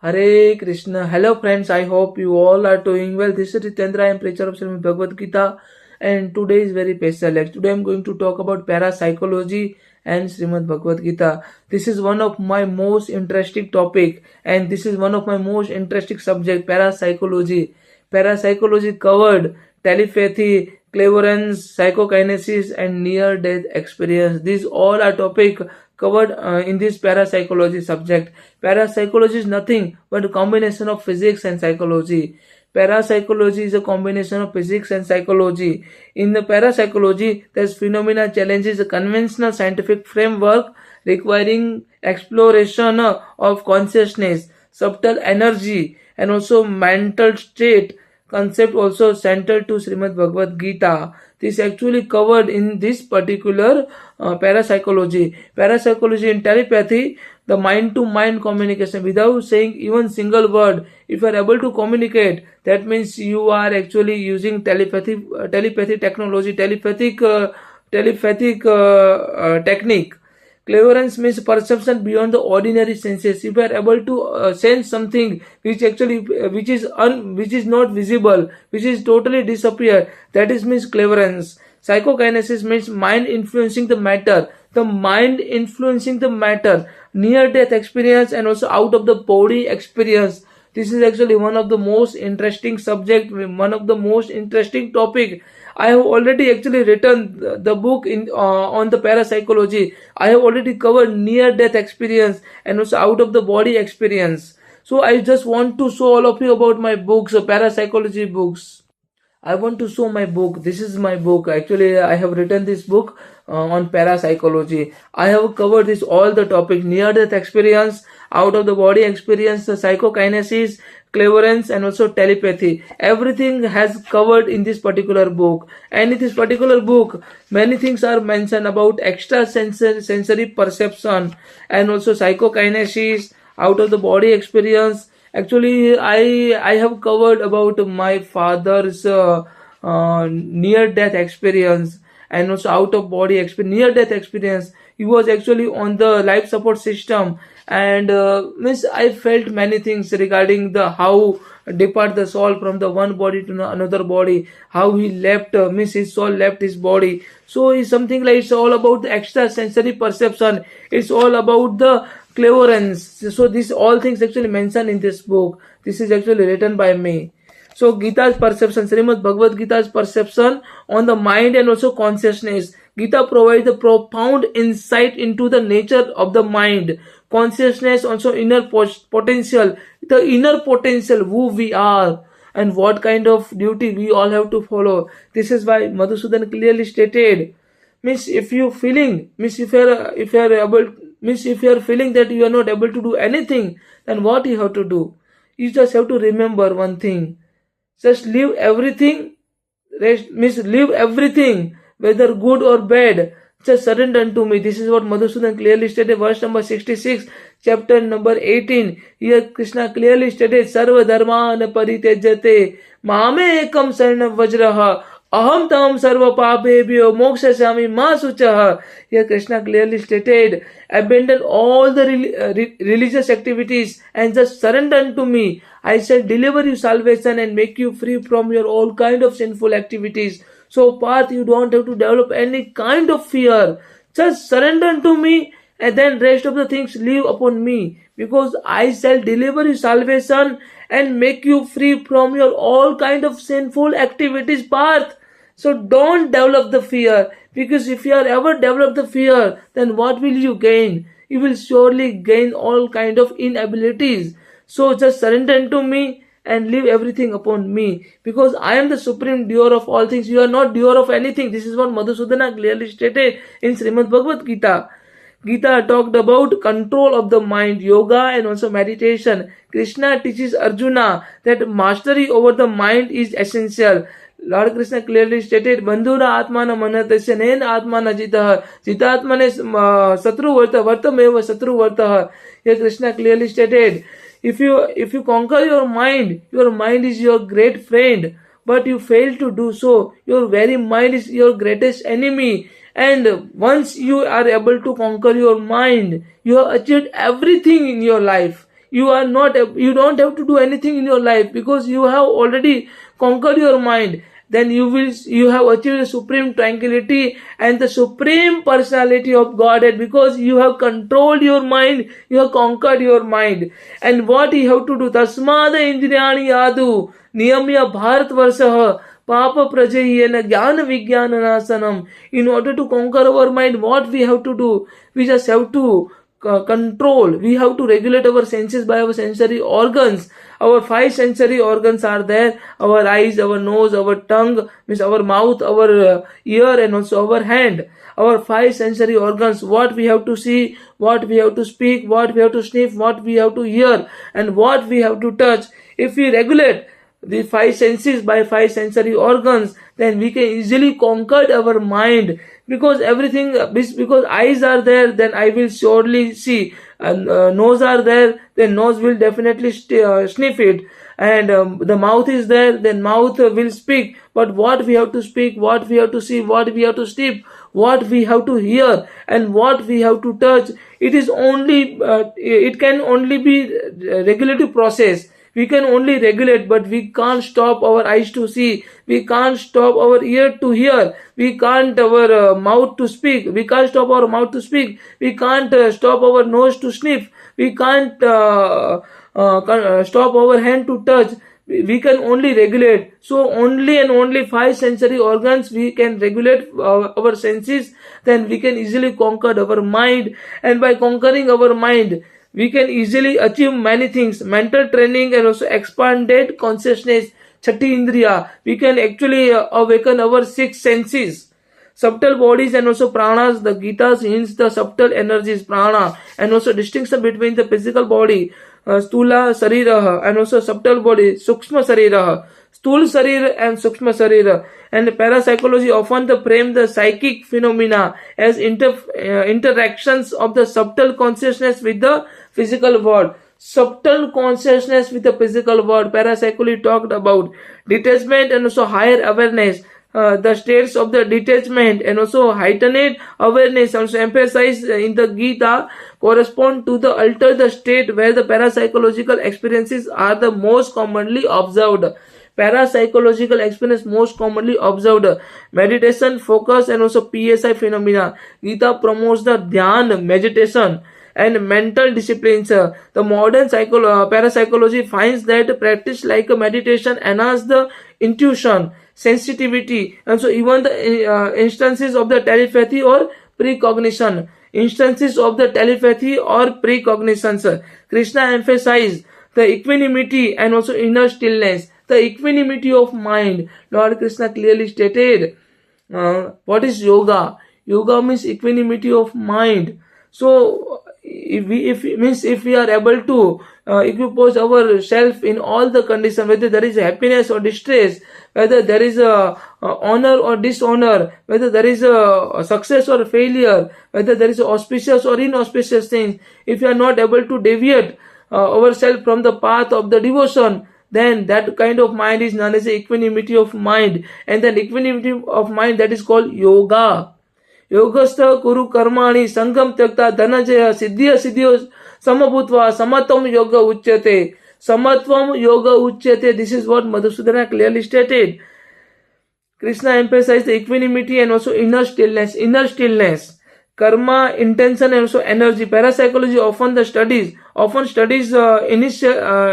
Hare Krishna. Hello friends, I hope you all are doing well. This is Ritendra, I am preacher of Srimad Bhagavad Gita, and today is very special. Today I am going to talk about parapsychology and Srimad Bhagavad Gita. This is one of my most interesting topic, and this is one of my most interesting subject, parapsychology. Parapsychology covered telepathy, clairvoyance, psychokinesis, and near-death experience. These all are topic covered in this parapsychology subject. Parapsychology is nothing but a combination of physics and psychology. Parapsychology is a combination of physics and psychology. In the parapsychology, this phenomena challenges a conventional scientific framework requiring exploration of consciousness, subtle energy, and also mental state concept also central to Srimad Bhagavad Gita. This actually covered in this particular parapsychology. Parapsychology in telepathy, the mind-to-mind communication without saying even single word. If you are able to communicate, that means you are actually using telepathy technology, telepathic technique. Clairvoyance means perception beyond the ordinary senses. If you are able to sense something which actually which is not visible, which is totally disappear, that is means clairvoyance. Psychokinesis means mind influencing the matter. The mind influencing the matter, near death experience, and also out of the body experience. This is actually one of the most interesting subject, one of the most interesting topic. I have already actually written the book in on the parapsychology. I have already covered near death experience and also out of the body experience. So I just want to show all of you about my books, parapsychology books. I want to show my book. This is my book. Actually, I have written this book on parapsychology. I have covered this all the topic: near-death experience, out of the body experience, the psychokinesis, clairvoyance, and also telepathy. Everything has covered in this particular book. And in this particular book, many things are mentioned about extrasensory perception and also psychokinesis, out of the body experience. Actually, I have covered about my father's near death experience and also out of body experience, near death experience. He was actually on the life support system, and means I felt many things regarding the how depart the soul from the one body to another body, how he left, means his soul left his body. So it's something like it's all about the extrasensory perception. It's all about the clairvoyance. So these all things actually mentioned in this book. This is actually written by me. So Gita's perception, Srimad Bhagavad Gita's perception on the mind and also consciousness. Gita provides a profound insight into the nature of the mind, consciousness, also inner potential, the inner potential, who we are and what kind of duty we all have to follow. This is why Madhusudan clearly stated, means if you feeling, means if you are able, means if you are feeling that you are not able to do anything, then what you have to do? You just have to remember one thing. Just leave everything, means leave everything, whether good or bad. Just surrender unto me. This is what Madhusudan clearly stated, verse number 66, chapter number 18. Here Krishna clearly stated, Sarva dharman paritejate mame ekam saranam vajraha aham tam sarva papebhyo mokshasami ma suchaha. Here Krishna clearly stated, abandon all the religious activities and just surrender unto me. I shall deliver you salvation and make you free from your all kind of sinful activities. So Parth, you don't have to develop any kind of fear. Just surrender unto me, and then rest of the things leave upon me, because I shall deliver you salvation and make you free from your all kind of sinful activities, Parth. So don't develop the fear, because if you are ever develop the fear, then what will you gain? You will surely gain all kind of inabilities. So just surrender unto me and leave everything upon me, because I am the supreme doer of all things. You are not doer of anything. This is what Madhusudana clearly stated in Srimad Bhagavad Gita. Gita talked about control of the mind, yoga, and also meditation. Krishna teaches Arjuna that mastery over the mind is essential. Lord Krishna clearly stated, Bandhura Atmana Manatasya Nena Atmana Jitaha Jitatmane Satru Vartameva Satru Vartaha. Here Krishna clearly stated, if you conquer your mind is your great friend, but you fail to do so, your very mind is your greatest enemy. And once you are able to conquer your mind, you have achieved everything in your life. you don't have to do anything in your life, because you have already conquered your mind. Then you have achieved supreme tranquility and the supreme personality of Godhead, because you have controlled your mind, you have conquered your mind. And what you have to do? Tasmada indriyani yadu niyamya bharat varsah Papa Prajayena Jnana Vijnananasanam. In order to conquer our mind, what we have to do? We just have to control. We have to regulate our senses by our sensory organs. Our 5 sensory organs are there: our eyes, our nose, our tongue, means our mouth, our ear, and also our hand. Our 5 sensory organs, what we have to see, what we have to speak, what we have to sniff, what we have to hear, and what we have to touch. If we regulate the 5 senses by 5 sensory organs, then we can easily conquer our mind. Because everything, because eyes are there, then I will surely see, and nose are there, then nose will definitely sniff it, and the mouth is there, then mouth will speak. But what we have to speak, what we have to see, what we have to sniff, what we have to hear, and what we have to touch, it can only be a regulative process. We can only regulate, but we can't stop our eyes to see. We can't stop our ear to hear. We can't our mouth to speak. We can't stop our mouth to speak. We can't stop our nose to sniff. We can't stop our hand to touch. We can only regulate. So only and only 5 sensory organs we can regulate our senses. Then we can easily conquer our mind. And by conquering our mind, we can easily achieve many things: mental training and also expanded consciousness, Chatti Indriya. We can actually awaken our 6 senses, subtle bodies and also pranas. The Gita hints the subtle energies, prana, and also distinction between the physical body, stula sarira, and also subtle body, sukshma sarira. Sthul Sarir and Sukshma Sarir. And parapsychology often frame the psychic phenomena as interactions of the subtle consciousness with the physical world. Subtle consciousness with the physical world. Parapsychology talked about detachment and also higher awareness. The states of the detachment and also heightened awareness, also emphasized in the Gita, correspond to the altered state where the parapsychological experiences are the most commonly observed. Parapsychological experience most commonly observed: meditation, focus, and also PSI phenomena. Gita promotes the dhyan, meditation, and mental disciplines. The modern parapsychology finds that practice like meditation enhance the intuition, sensitivity, and so even the instances of the telepathy or precognition. Instances of the telepathy or precognitions. Krishna emphasized the equanimity and also inner stillness. The equanimity of mind. Lord Krishna clearly stated, what is yoga? Yoga means equanimity of mind. So if we are able to equipose ourselves in all the conditions, whether there is happiness or distress, whether there is a honor or dishonor, whether there is a success or failure, whether there is auspicious or inauspicious things, if we are not able to deviate ourselves from the path of the devotion, then that kind of mind is known as the equanimity of mind. And then equanimity of mind, that is called yoga. Yogastha kuru karmani sangam tyakta dhanajaya siddhya siddhyo samabhutva samatvam yoga uchyate. Samatvam yoga uchyate. This is what Madhusudana clearly stated. Krishna emphasized the equanimity and also inner stillness. Inner stillness. Karma, intention, and also energy. Parapsychology often studies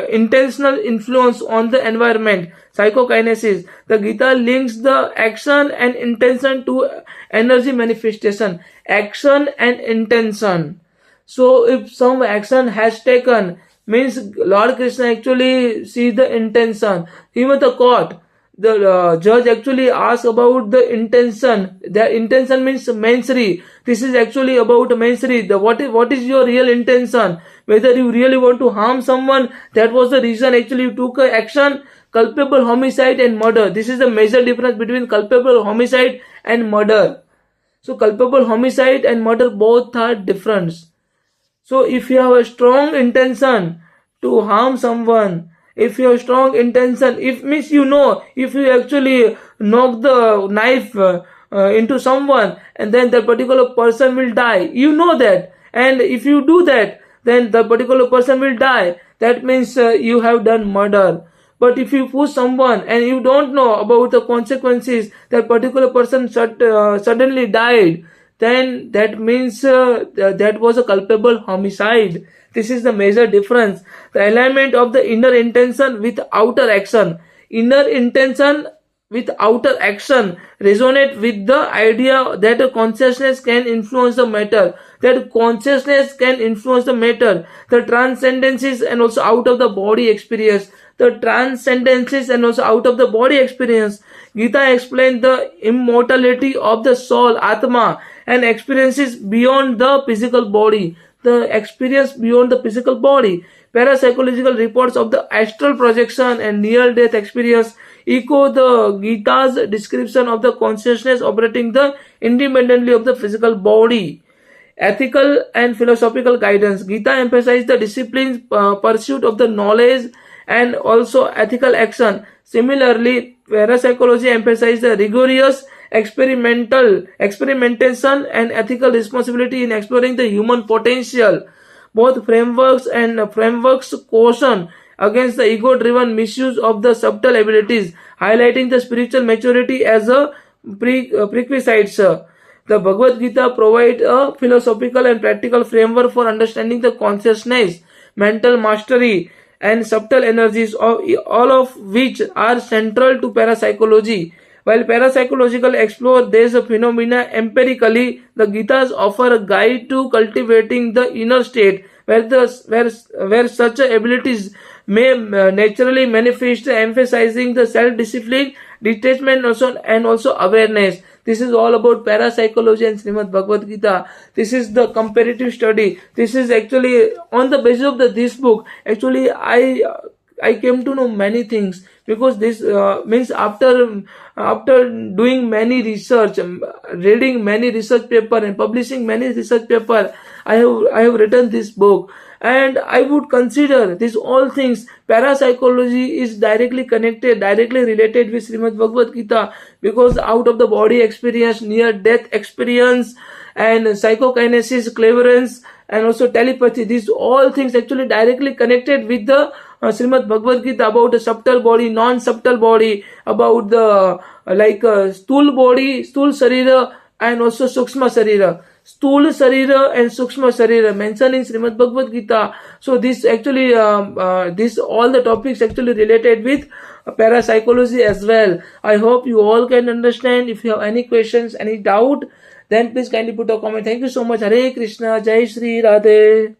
intentional influence on the environment, psychokinesis. The Gita links the action and intention to energy manifestation. Action and intention. So if some action has taken, means Lord Krishna actually see the intention. Even the court, the judge actually asks about the intention. The intention means mensri. This is actually about mensri. What is your real intention? Whether you really want to harm someone, that was the reason actually you took action. Culpable homicide and murder. This is the major difference between culpable homicide and murder. So culpable homicide and murder both are different. So if you have a strong intention to harm someone, if you have strong intention, if you actually knock the knife into someone and then the particular person will die, you know that, and if you do that, then the particular person will die, that means you have done murder. But if you push someone and you don't know about the consequences, that particular person suddenly died, then that means that was a culpable homicide. This is the major difference. The alignment of the inner intention with outer action. Inner intention with outer action resonate with the idea that a consciousness can influence the matter, that consciousness can influence the matter, the transcendences and also out of the body experience, the transcendences and also out of the body experience. Gita explained the immortality of the soul, Atma, and experiences beyond the physical body, the experience beyond the physical body. Parapsychological reports of the astral projection and near-death experience echo the Gita's description of the consciousness operating the independently of the physical body. Ethical and philosophical guidance. Gita emphasized the disciplined pursuit of the knowledge and also ethical action. Similarly, parapsychology emphasized the rigorous experimentation and ethical responsibility in exploring the human potential. Both frameworks caution against the ego-driven misuse of the subtle abilities, highlighting the spiritual maturity as a prerequisite. The Bhagavad Gita provides a philosophical and practical framework for understanding the consciousness, mental mastery, and subtle energies, all of which are central to parapsychology. While parapsychological explore these phenomena empirically, the Gitas offer a guide to cultivating the inner state where such abilities may naturally manifest, emphasizing the self-discipline, detachment and also awareness. This is all about parapsychology and Srimad Bhagavad Gita. This is the comparative study. This is actually on the basis of this book. Actually, I came to know many things, because this means after doing many research, reading many research paper and publishing many research paper, I have written this book. And I would consider these all things. Parapsychology is directly connected, directly related with Srimad Bhagavad Gita, because out of the body experience, near death experience, and psychokinesis, clairvoyance, and also telepathy, these all things actually directly connected with the Srimad Bhagavad Gita, about the subtle body, non-subtle body, about the stool body, stool sarira, and also sukshma sarira. Stula Sarira and Sukshma Sarira mentioned in Srimad Bhagavad Gita. So this actually, this all the topics actually related with parapsychology as well. I hope you all can understand. If you have any questions, any doubt, then please kindly put a comment. Thank you so much. Hare Krishna, Jai Shri Radhe.